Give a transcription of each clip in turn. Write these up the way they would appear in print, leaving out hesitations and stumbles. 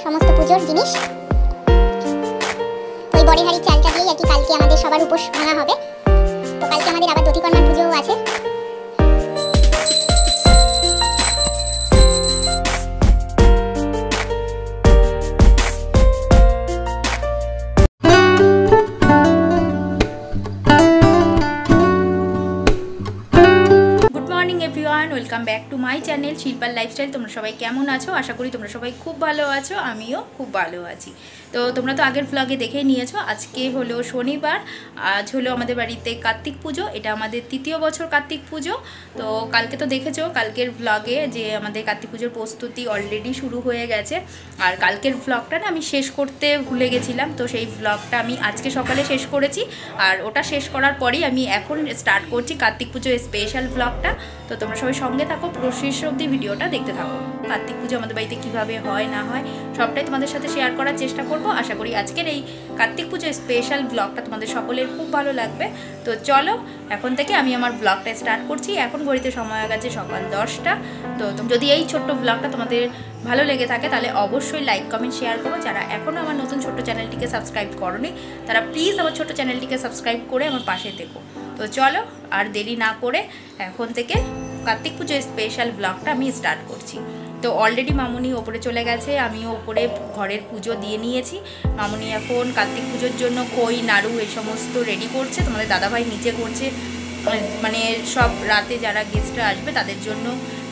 সমস্ত পুজোর জিনিস। ওই বড়ের হাড়ির চালটা দিয়েই আর কি কালকে আমাদের সবার উপোস ভাঙা হবে। তো কালকে আমাদের আবার দধিকর্মার পুজোও আছে। Welcome back to my channel শিল্পার লাইফস্টাইল। তোমরা সবাই কেমন আছো? আশা করি তোমরা সবাই খুব ভালো আছো, আমিও খুব ভালো আছি। তো তোমরা তো আগের ব্লগে দেখেই নিয়েছো, আজকে হলো শনিবার, আজ হলো আমাদের বাড়িতে কার্তিক পুজো। এটা আমাদের তৃতীয় বছর কার্তিক পুজো। তো কালকে তো দেখেছো কালকের ব্লগে যে আমাদের কার্তিক পুজোর প্রস্তুতি অলরেডি শুরু হয়ে গেছে। আর কালকের ব্লগটা না আমি শেষ করতে ভুলে গেছিলাম, তো সেই ব্লগটা আমি আজকে সকালে শেষ করেছি। আর ওটা শেষ করার পরেই আমি এখন স্টার্ট করছি কার্তিক পুজোর স্পেশাল ব্লগটা। তো তোমরা সবাই সঙ্গে থাকো, পুরো শেষ অবধি ভিডিওটা দেখতে থাকো। কার্তিক পুজো আমাদের বাড়িতে কীভাবে হয় না হয় সবটাই তোমাদের সাথে শেয়ার করার চেষ্টা করবো। আশা করি আজকের এই কার্তিক পুজোর স্পেশাল ব্লগটা তোমাদের সকলের খুব ভালো লাগবে। তো চলো এখন থেকে আমি আমার ব্লগটা স্টার্ট করছি। এখন ঘড়িতে সময় হয়ে গেছে সকাল 10টা। তো যদি এই ছোট্ট ব্লগটা তোমাদের ভালো লেগে থাকে তাহলে অবশ্যই লাইক কমেন্ট শেয়ার করো। যারা এখনও আমার নতুন ছোট্ট চ্যানেলটিকে সাবস্ক্রাইব করোনি তারা প্লিজ আমার ছোট্ট চ্যানেলটিকে সাবস্ক্রাইব করে আমার পাশে থেকো। তো চলো আর দেরি না করে এখন থেকে কার্তিক পুজোর স্পেশাল ব্লগটা আমি স্টার্ট করছি। তো অলরেডি মামুনি ওপরে চলে গেছে, আমিও ওপরে ঘরের পুজো দিয়ে নিয়েছি। মামুনি এখন কার্তিক পুজোর জন্য খই নাড়ু এই সমস্ত রেডি করছে। তোমাদের দাদাভাই নিচে করছে মানে সব রাতে যারা গেস্টরা আসবে তাদের জন্য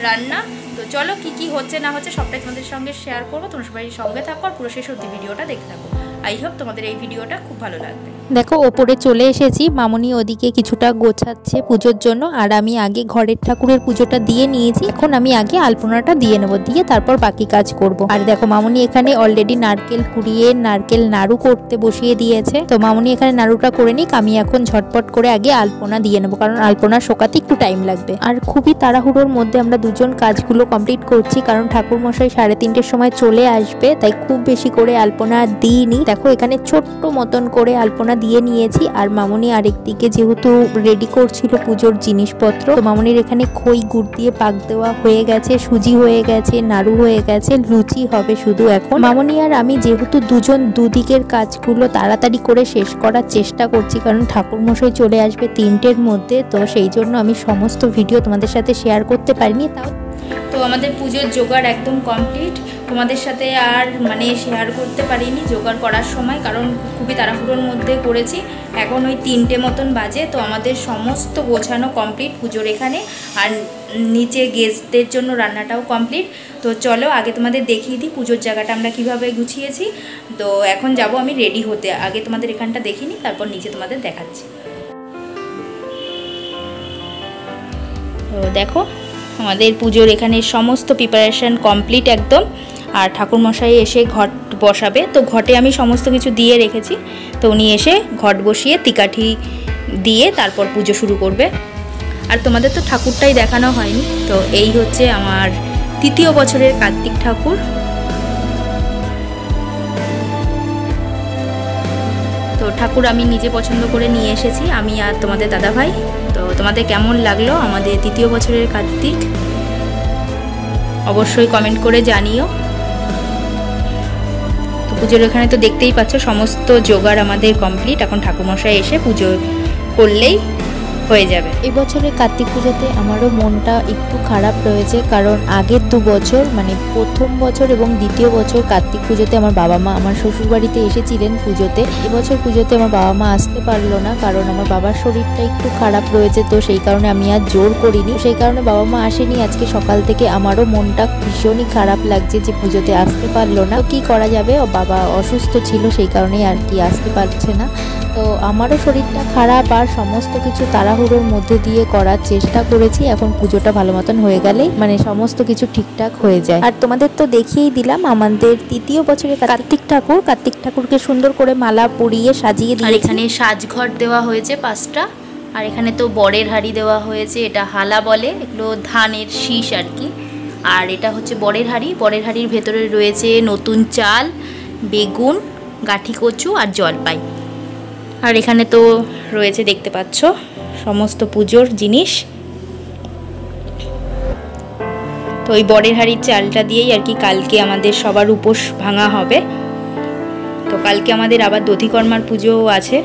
রান্না। তো চলো কি কি হচ্ছে না হচ্ছে সবটাই তোমাদের সঙ্গে শেয়ার করবো। তোমরা সবাই সঙ্গে থাকো আর পুরো শেষ অবধি ভিডিওটা দেখতে থাকো। আই হোপ তোমাদের এই ভিডিওটা খুব ভালো লাগবে। দেখো ওপরে চলে এসেছি, মামুনি ওদিকে কিছুটা গোছাচ্ছে পুজোর জন্য, আর আমি আগে ঘরের ঠাকুরের পুজোটা দিয়ে নিয়েছি। এখন আমি আগে আলপনাটা দিয়ে নেবো, দিয়ে তারপর বাকি কাজ করব। আর দেখো মামুনি এখানে অলরেডি নারকেল কুড়িয়ে নারকেল নাড়ু করতে বসিয়ে দিয়েছে। তো মামুনি এখানে নাড়ুটা করে নিক, আমি এখন ঝটপট করে আগে আলপনা দিয়ে নেবো, কারণ আলপনা শোকাতে একটু টাইম লাগবে। আর খুবই তাড়াহুড়োর মধ্যে আমরা দুজন কাজগুলো কমপ্লিট করছি, কারণ ঠাকুর মশাই 3:30-র সময় চলে আসবে, তাই খুব বেশি করে আলপনা দিইনি। দেখো এখানে ছোট্ট মতন করে আলপনা দিয়ে নিয়েছি। আর মামুনি আরেকদিকে যেহেতু রেডি করছিল পুজোর জিনিসপত্র, তো মামুনির এখানে খই গুড় দিয়ে পাক দেওয়া হয়ে গেছে, সুজি হয়ে গেছে, নাড়ু হয়ে গেছে, লুচি হবে শুধু এখন। মামুনি আর আমি যেহেতু দুজন দুদিকের কাজগুলো তাড়াতাড়ি করে শেষ করার চেষ্টা করছি, কারণ ঠাকুর মশাই চলে আসবে 3টের মধ্যে। তো সেই জন্য আমি সমস্ত ভিডিও তোমাদের সাথে শেয়ার করতে পারিনি। তাও তো আমাদের পুজোর জোগাড় একদম কমপ্লিট, তোমাদের সাথে আর মানে শেয়ার করতে পারিনি জোগাড় করার সময়, কারণ খুবই তাড়াহুড়োর মধ্যে করেছি। এখন ওই 3টে মতন বাজে। তো আমাদের সমস্ত গোছানো কমপ্লিট পুজোর এখানে, আর নিচে গেস্টদের জন্য রান্নাটাও কমপ্লিট। তো চলো আগে তোমাদের দেখিয়ে দিই পুজোর জায়গাটা আমরা কিভাবে গুছিয়েছি। তো এখন যাব আমি রেডি হতে, আগে তোমাদের এখানটা দেখিয়ে নিই, তারপর নিচে তোমাদের দেখাচ্ছি। তো দেখো আমাদের পুজোর এখানে সমস্ত প্রিপারেশান কমপ্লিট একদম। আর ঠাকুরমশাই এসে ঘট বসাবে, তো ঘটে আমি সমস্ত কিছু দিয়ে রেখেছি। তো উনি এসে ঘট বসিয়ে তিকাঠি দিয়ে তারপর পুজো শুরু করবে। আর তোমাদের তো ঠাকুরটাই দেখানো হয়নি। তো এই হচ্ছে আমার 3য় বছরের কার্তিক ঠাকুর। তো ঠাকুর আমি নিজে পছন্দ করে নিয়ে এসেছি, আমি আর তোমাদের দাদাভাই। তো তোমাদের কেমন লাগলো আমাদের 3য় বছরের কার্তিক অবশ্যই কমেন্ট করে জানিও। তো পুজোর এখানে তো দেখতেই পাচ্ছ সমস্ত জোগাড় আমাদের কমপ্লিট। এখন ঠাকুরমশাই এসে পুজো করলেই হয়ে যাবে। এবছরের কার্তিক পুজোতে আমারও মনটা একটু খারাপ রয়েছে, কারণ আগের 2 বছর মানে প্রথম বছর এবং দ্বিতীয় বছর কার্তিক পুজোতে আমার বাবা মা আমার শ্বশুরবাড়িতে এসেছিলেন পুজোতে। এবছর পুজোতে আমার বাবা মা আসতে পারলো না, কারণ আমার বাবার শরীরটা একটু খারাপ রয়েছে। তো সেই কারণে আমি আর জোর করিনি, সেই কারণে বাবা মা আসেনি। আজকে সকাল থেকে আমারও মনটা ভীষণই খারাপ লাগছে যে পুজোতে আসতে পারলো না। কি করা যাবে, বাবা অসুস্থ ছিল সেই কারণেই আর কি আসতে পারছে না। তো আমারও শরীরটা খারাপ, আর সমস্ত কিছু তাড়াহুড়োর মধ্যে দিয়ে করার চেষ্টা করেছি। এখন পুজোটা ভালো মতন হয়ে গেলেই মানে সমস্ত কিছু ঠিকঠাক হয়ে যায়। আর তোমাদের তো দেখিয়েই দিলাম আমাদের 3য় বছরের কার্তিক ঠাকুরকে সুন্দর করে মালা পরিয়ে সাজিয়ে দিয়ে এখানে সাজঘর দেওয়া হয়েছে 5টা। আর এখানে তো বড়ের হাঁড়ি দেওয়া হয়েছে, এটা হালা বলে, এগুলো ধানের শীষ আর কি। আর এটা হচ্ছে বড়ের হাঁড়ি, বড়ের হাঁড়ির ভেতরে রয়েছে নতুন চাল, বেগুন, গাঠি কচু আর জলপাই। আর এখানে তো রয়েছে দেখতে পাচ্ছ সমস্ত পুজোর জিনিস। তো ওই বড়ের হাঁড়ির চালটা দিয়েই আর কি কালকে আমাদের সবার উপোস ভাঙা হবে। তো কালকে আমাদের আবার দধিকর্মার পুজোও আছে।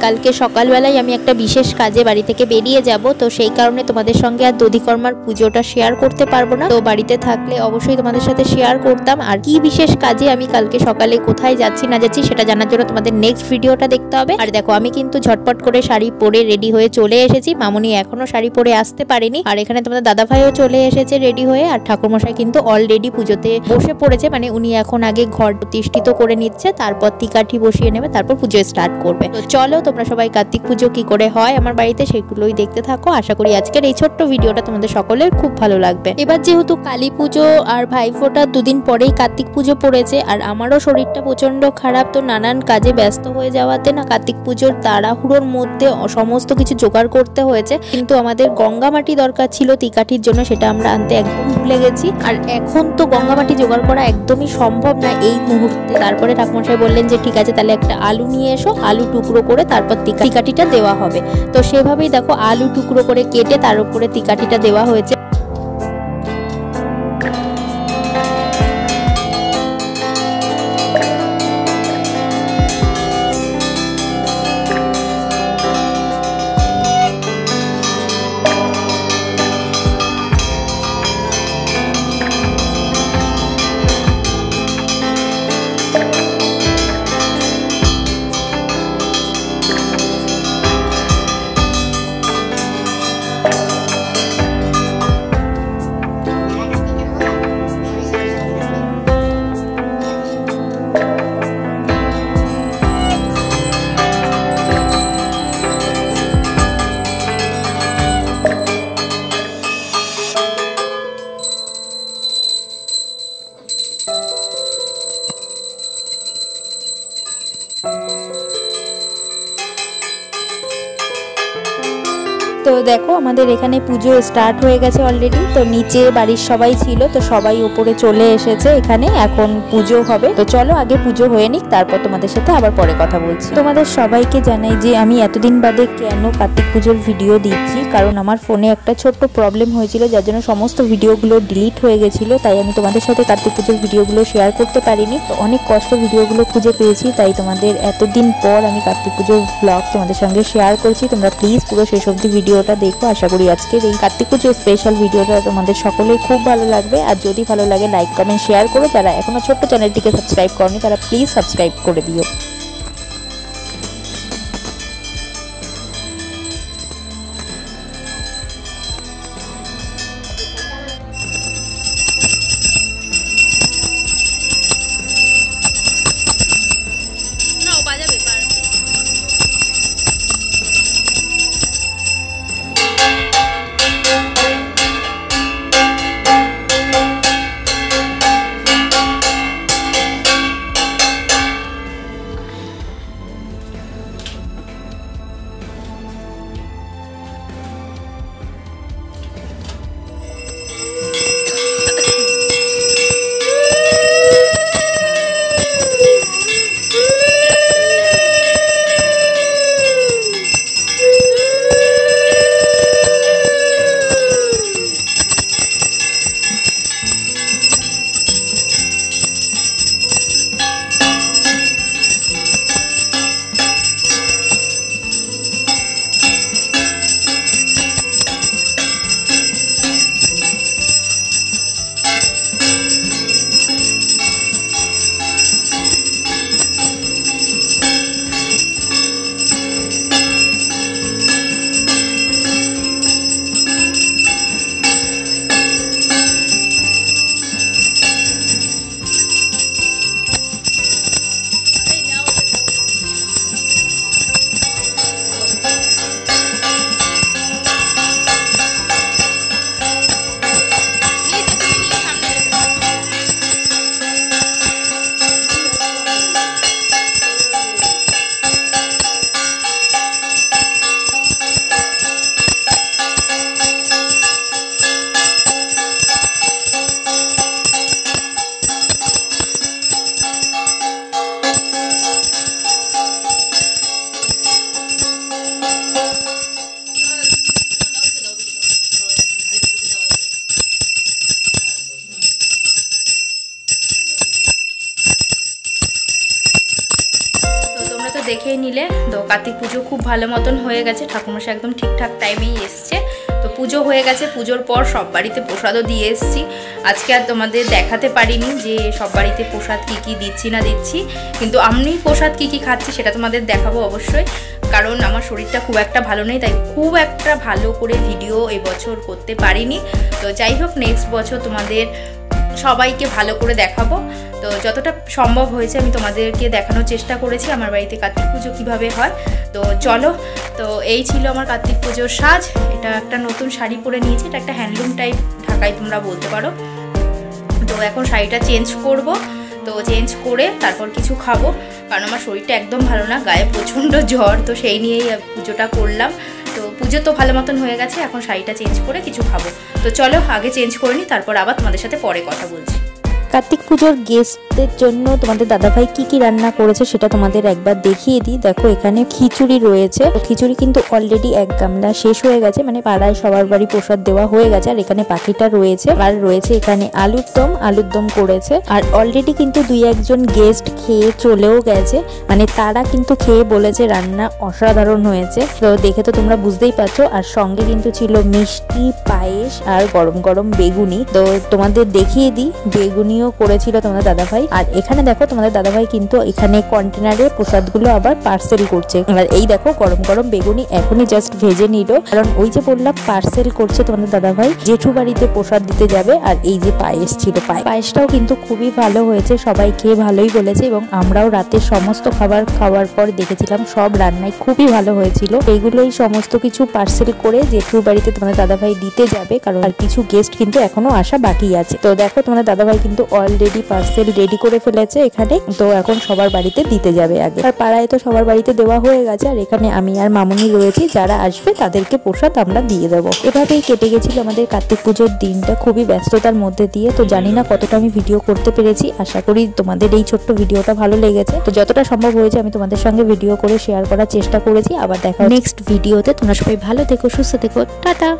কালকে সকালবেলায় আমি একটা বিশেষ কাজে বাড়ি থেকে বেরিয়ে যাব, তো সেই কারণে তোমাদের সঙ্গে আর দধিকর্মার পুজোটা শেয়ার করতে পারবো না। তো বাড়িতে থাকলে অবশ্যই তোমাদের সাথে শেয়ার করতাম। আর কি বিশেষ কাজে আমি কালকে সকালে কোথায় যাচ্ছি না যাচ্ছি সেটা জানার জন্য তোমাদের নেক্সট ভিডিওটা দেখতে হবে। আর দেখো আমি কিন্তু ঝটপট করে শাড়ি পরে রেডি হয়ে চলে এসেছি। মামুনি এখনো শাড়ি পরে আসতে পারেনি। আর এখানে তোমাদের দাদাভাইও চলে এসেছে রেডি হয়ে। আর ঠাকুরমশাই কিন্তু অলরেডি পুজোতে বসে পড়েছে, মানে উনি এখন আগে ঘর প্রতিষ্ঠিত করে নিচ্ছে, তারপর তিকাঠি বসিয়ে নেবে, তারপর পুজো স্টার্ট করবে। তো চলো তোমরা সবাই কার্তিক পুজো কি করে হয় আমার বাড়িতে সেগুলোই দেখতে থাকো। আশা করি আজকের এই ছোট্ট ভিডিওটা তোমাদের সকলের খুব ভালো লাগবে। এবার যেহেতু কালী পুজো আর ভাইফোঁটা দুদিন পরেই কার্তিক পুজো পড়েছে, আর আমারও শরীরটা প্রচন্ড খারাপ, তো নানান কাজে ব্যস্ত হয়ে যাওয়াতে না কার্তিক পুজোর তাড়াহুড়োর মধ্যে সমস্ত কিছু জোগাড় করতে হয়েছে। কিন্তু আমাদের গঙ্গা মাটি দরকার ছিল তিকাঠির জন্য, সেটা আমরা আনতে একদম ভুলে গেছি। আর এখন তো গঙ্গা মাটি জোগাড় করা একদমই সম্ভব না এই মুহূর্তে। তারপরে ঠাকুরমশাই বললেন যে ঠিক আছে তাহলে একটা আলু নিয়ে এসো, আলু টুকরো করে তারপর তিকাঠিটা দেওয়া হবে। তো সেভাবেই দেখো আলু টুকরো করে কেটে তার উপরে তিকাঠিটা দেওয়া হয়েছে। তো দেখো আমাদের এখানে পুজো স্টার্ট হয়ে গেছে অলরেডি। তো নিচে বাড়ির সবাই ছিল, তো সবাই উপরে চলে এসেছে, এখানে এখন পুজো হবে। তো চলো আগে পুজো হয়ে নিক, তারপর তোমাদের সাথে আবার পরে কথা বলছি। তোমাদের সবাইকে জানাই যে আমি এতদিন বাদে কেন কার্তিক পুজোর ভিডিও দিচ্ছি, কারণ আমার ফোনে একটা ছোট্ট প্রবলেম হয়েছিল যার জন্য সমস্ত ভিডিওগুলো ডিলিট হয়ে গেছিলো। তাই আমি তোমাদের সাথে কার্তিক পুজোর ভিডিওগুলো শেয়ার করতে পারিনি। তো অনেক কষ্ট ভিডিওগুলো খুঁজে পেয়েছি, তাই তোমাদের এতদিন পর আমি কার্তিক পুজোর ব্লগ তোমাদের সঙ্গে শেয়ার করছি। তোমরা প্লিজ পুরো শেষ অবধি ভিডিওটা দেখো। আশা করি আজকের এই কার্তিক পুজোর স্পেশাল ভিডিওটা তোমাদের সকলের খুব ভালো লাগবে। আর যদি ভালো লাগে লাইক কমেন্ট শেয়ার করো। যারা এখনো ছোট্ট চ্যানেলটিকে সাবস্ক্রাইব করনি তারা প্লিজ সাবস্ক্রাইব করে দিও। দেখেই নিলে। তো কার্তিক পুজো খুব ভালো মতন হয়ে গেছে, ঠাকুরমশাই একদম ঠিকঠাক টাইমেই এসছে। তো পুজো হয়ে গেছে, পুজোর পর সব বাড়িতে প্রসাদও দিয়ে এসছি। আজকে আর তোমাদের দেখাতে পারিনি যে সব বাড়িতে প্রসাদ কী কী দিচ্ছি না দিচ্ছি, কিন্তু আমি প্রসাদ কী কী খাচ্ছি সেটা তোমাদের দেখাবো অবশ্যই। কারণ আমার শরীরটা খুব একটা ভালো নেই, তাই খুব একটা ভালো করে ভিডিও এবছর করতে পারিনি। তো যাই হোক, নেক্সট বছর তোমাদের সবাইকে ভালো করে দেখাবো। তো যতটা সম্ভব হয়েছে আমি তোমাদেরকে দেখানোর চেষ্টা করেছি আমার বাড়িতে কার্তিক পুজো কীভাবে হয়। তো চলো, তো এই ছিল আমার কার্তিক পুজোর সাজ। এটা একটা নতুন শাড়ি পরে নিয়েছি, এটা একটা হ্যান্ডলুম টাইপ ঢাকাই তোমরা বলতে পারো। তো এখন শাড়িটা চেঞ্জ করব। তো চেঞ্জ করে তারপর কিছু খাবো, কারণ আমার শরীরটা একদম ভালো না, গায়ে প্রচণ্ড জ্বর। তো সেই নিয়েই পুজোটা করলাম। তো পুজো তো ভালো মতন হয়ে গেছে, এখন শাড়িটা চেঞ্জ করে কিছু খাবো। তো চলো আগে চেঞ্জ করে নিই, তারপর আবার তোমাদের সাথে পরে কথা বলছি। কার্তিক পুজোর গেস্টদের জন্য তোমাদের দাদাভাই কি কি রান্না করেছে সেটা তোমাদের একবার দেখিয়ে দিই। দেখো এখানে খিচুড়ি রয়েছে, খিচুড়ি কিন্তু অলরেডি এক গামলা শেষ হয়ে গেছে, মানে পাড়ায় সবার বাড়ি প্রসাদ দেওয়া হয়ে গেছে। আর এখানে পাখিটা রয়েছে, আর রয়েছে এখানে আলুর দম করেছে। আর অলরেডি কিন্তু 2-1 গেস্ট খেয়ে চলেও গেছে, মানে তারা কিন্তু খেয়ে বলেছে রান্না অসাধারণ হয়েছে। তো দেখে তো তোমরা বুঝতেই পারছো। আর সঙ্গে কিন্তু ছিল মিষ্টি, পায়েস আর গরম গরম বেগুনি। তো তোমাদের দেখিয়ে দিই, বেগুনি করেছিল তোমাদের দাদাভাই। আর এখানে দেখো তোমাদের দাদাভাই কিন্তু এখানে কন্টেনারে প্রসাদগুলো আবার পার্সেল করছে। আর এই দেখো গরম গরম বেগুনি এখনই জাস্ট ভেজে নিল, কারণ ওই যে বললাম পার্সেল করছে তোমাদের দাদাভাই, জেঠু বাড়িতে প্রসাদ দিতে যাবে। আর এই যে পায়েস ছিল, পায়েসটাও কিন্তু খুবই ভালো হয়েছে, সবাই খেয়ে ভালোই বলেছে। এবং আমরাও রাতে সমস্ত খাবার খাওয়ার পর দেখেছিলাম সব রান্নাই খুবই ভালো হয়েছিল। এইগুলোই সমস্ত কিছু পার্সেল করে জেঠু বাড়িতে তোমাদের দাদাভাই দিতে যাবে, কারণ আর কিছু গেস্ট কিন্তু এখনো আসা বাকি আছে। তো দেখো তোমাদের দাদাভাই কিন্তু অলরেডি পার্সেল রেডি করে ফেলেছে এখানে। তো এখন সবার বাড়িতে দিতে যাবে আগে। আর পাড়ায় তো সবার বাড়িতে দেওয়া হয়ে গেছে। আর এখানে আমি আর মামুনি রয়েছি, যারা আসবে তাদেরকে প্রসাদ আমরা দিয়ে দেবো। এভাবেই কেটে গেছিল আমাদের কার্তিক পুজোর দিনটা, খুবই ব্যস্ততার মধ্যে দিয়ে। তো জানি না কতটা আমি ভিডিও করতে পেরেছি, আশা করি তোমাদের এই ছোট্ট ভিডিওটা ভালো লেগেছে। তো যতটা সম্ভব হয়েছে আমি তোমাদের সঙ্গে ভিডিও করে শেয়ার করার চেষ্টা করেছি। আবার দেখা নেক্সট ভিডিওতে। তোমরা সবাই ভালো থেকো, সুস্থ থেকো, টাটা।